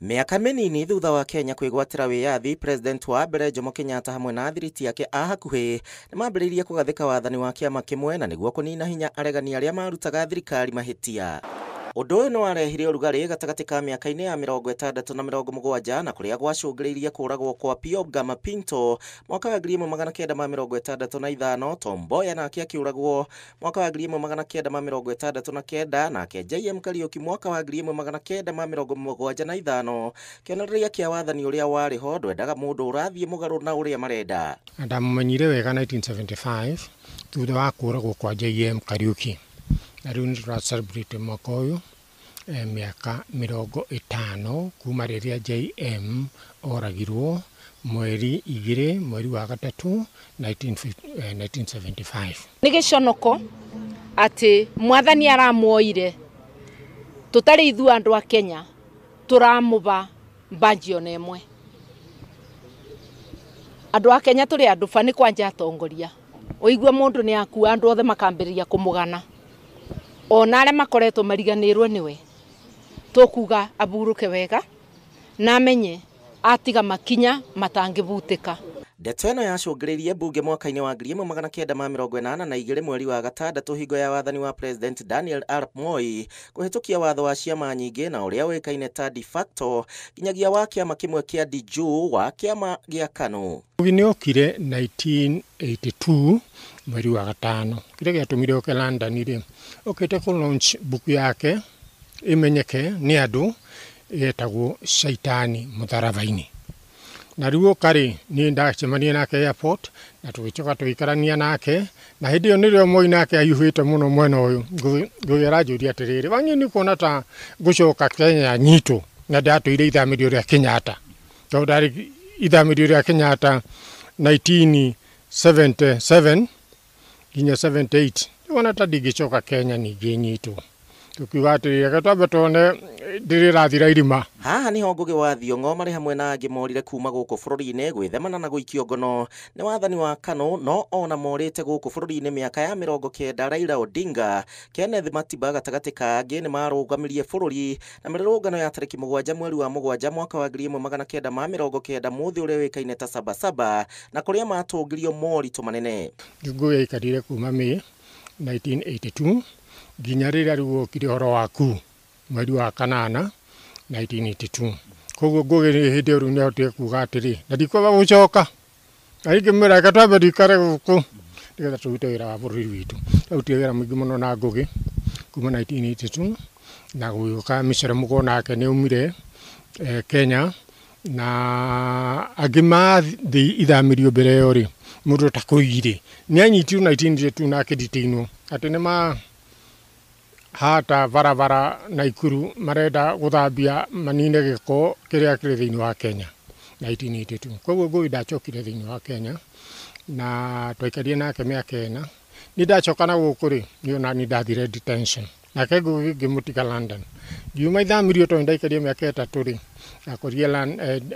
Miaka minini thutha wa Kenya kwigwatira wiyathi, President wa mbere Jomo Kenyatta hamwe na thiriti yake a hakuhi nimambiriirie kugathika wathani wa kiama kimwe na niguo kunina hinya aregani aria marutaga thirikari mahitia. Undu uyu niwarehire urugari gatagati ka miaka-ini ya 60 na 70 na kuria gwacungiriirie kuragwo kwa Pioga Mapinto mwaka wa 1965, Tom Mboya nake akiuragwo mwaka wa 1969 nake JM Kariuki mwaka wa 1975. Kionereria kia wathani uria wariho ndwendaga mundu urathie mugaru na uria marenda. Ndamumenyire wega 1975 thutha wa kuragwo kwa JM Kariuki. Na riu ni celebrate mwaka uyu miaka 50 kuma riria JM oragirwo mweri 2 mweri wa gatatu 1975. Ni giconoko ati mwathani aramuoire tutari ithu andu a Kenya turamuba mbanji ona imwe. Andu a Kenya turi andu fani kwanja atongoria uigwa mundu ni akua andu othe makambiriria kumugana. Ona aria makoretwo mariganirwo niwe tukuga aburuke wega na amenye atiga makinya matangibutika. Ndeto ino yacungiririe bunge mwaka-ini wa 1982 mweri wa gatandatu hingo ya wathani wa President Daniel Arap Moi kuhitukia watho wa ciama nyingi na uria wikaine ta de facto kinyagia wa kiama kimwe kia de jure wa kiama gia KANU. Ni okire 1982 mweri wa gatano kire giatumire oke London ri okete ku launch book yake imenyeke ni andu yetagwo Shaitani Mutharaba-ini. Na riu kari ni ndacemania nake airport na tugicoka tuikarania nake na hindi yo nirio Moi nake ayuhite muno mwena uyu ngugera njuri atiriri wanyu ni kuona ta gucoka Kenya nyitu na ndatuire ithamirio ria Kenyatta to ndari ithamirio ria Kenyatta 1977 ginya 78 wana ta ndigicoka Kenya ningi nyitu tukiuga atiriri gatwambe tone ndirirathira irima. Haha niho Ngugi wa Thiong'o mari hamwe na angi morire kuma guku bururi-ini gwithemana na guikio ngono ni wathani wa KANU, no ona morite guku bururi-ini miaka ya 90. Raila Odinga, Kenneth Matiba gatagati ka angi ni marugamirie bururi na mirurungano ya tariki 7 mweri wa 7 mwaka wa 1990 muthi uria wikaine ta Sabasaba na kuria matungirio moritu manene. Ngugi ikarire kuma 1982 ginya riria riu ukire horo waku mweri wa 8 1982. Koguo Ngugi hindi ru ni ahote kuga atiri na ndikwa gucoka aige mira gatwambe dikare guku ndiga turute wira wa bururi witu tutie wira mwingi muno na Ngugi kuma 1982 na guka micere mugo nake ni umire Kenya na agima ithamirio mbere yori mundu takuigire ni anyitirwo 1982 na akiditino ati ni ma hata varavara na Ikuru marenda guthambia manine giko kiria kiri thiini wa Kenya 1982. Koguo Ngugi ndacokire thiini wa Kenya na twaikarie nake miaka ena. Ni ndacoka na guku ri ni ona ni ndathire detention nake Ngugi ngimutiga London ngiuma ithamirio to ndaikarie miaka 3 ri akorie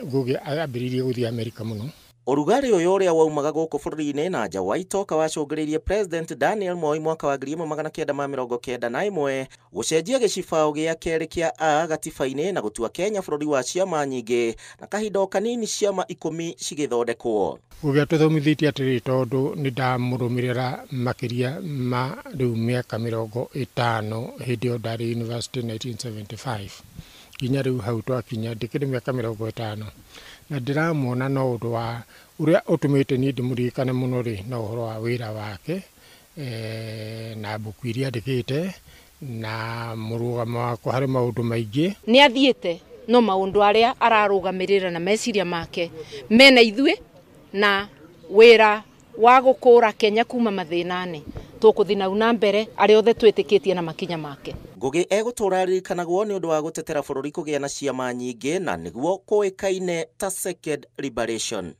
Ngugi ambiririe guthii America muno. Urugari uyu uria waumaga guku bururi-ini na nja wa itoka wacungiriirie President Daniel Moi mwaka wa 1991 gucenjia gicibao gia keri kia A gatiba-ini na gutua Kenya bururi wa ciama nyingi na kahinda kanini ciama 10 cigithondekwo. Ngugi atuthomithitie atiri tondu ni ndamurumirira makiria ma riu miaka 50 hindi yo ndari university 1975 ginya riu hau twakinya ndikiri miaka 50 na ndiramuona no undu wa uria utumite ni ndimurikane muno ri no uhoro wa wira wake na buku iria ndikite na murugamo wako hari maundu maingi ni athiite no maundu aria ararugamirira na meciria make mena ithue na wira wa gukura Kenya kuma mathinani tukuthi nau na mbere ari othe twitikitie na makinya make. Ngugi egutura ririkanagwo ni undu wa gutetera bururi kugia na ciama nyingi na niguo kuikaine ta Second Liberation.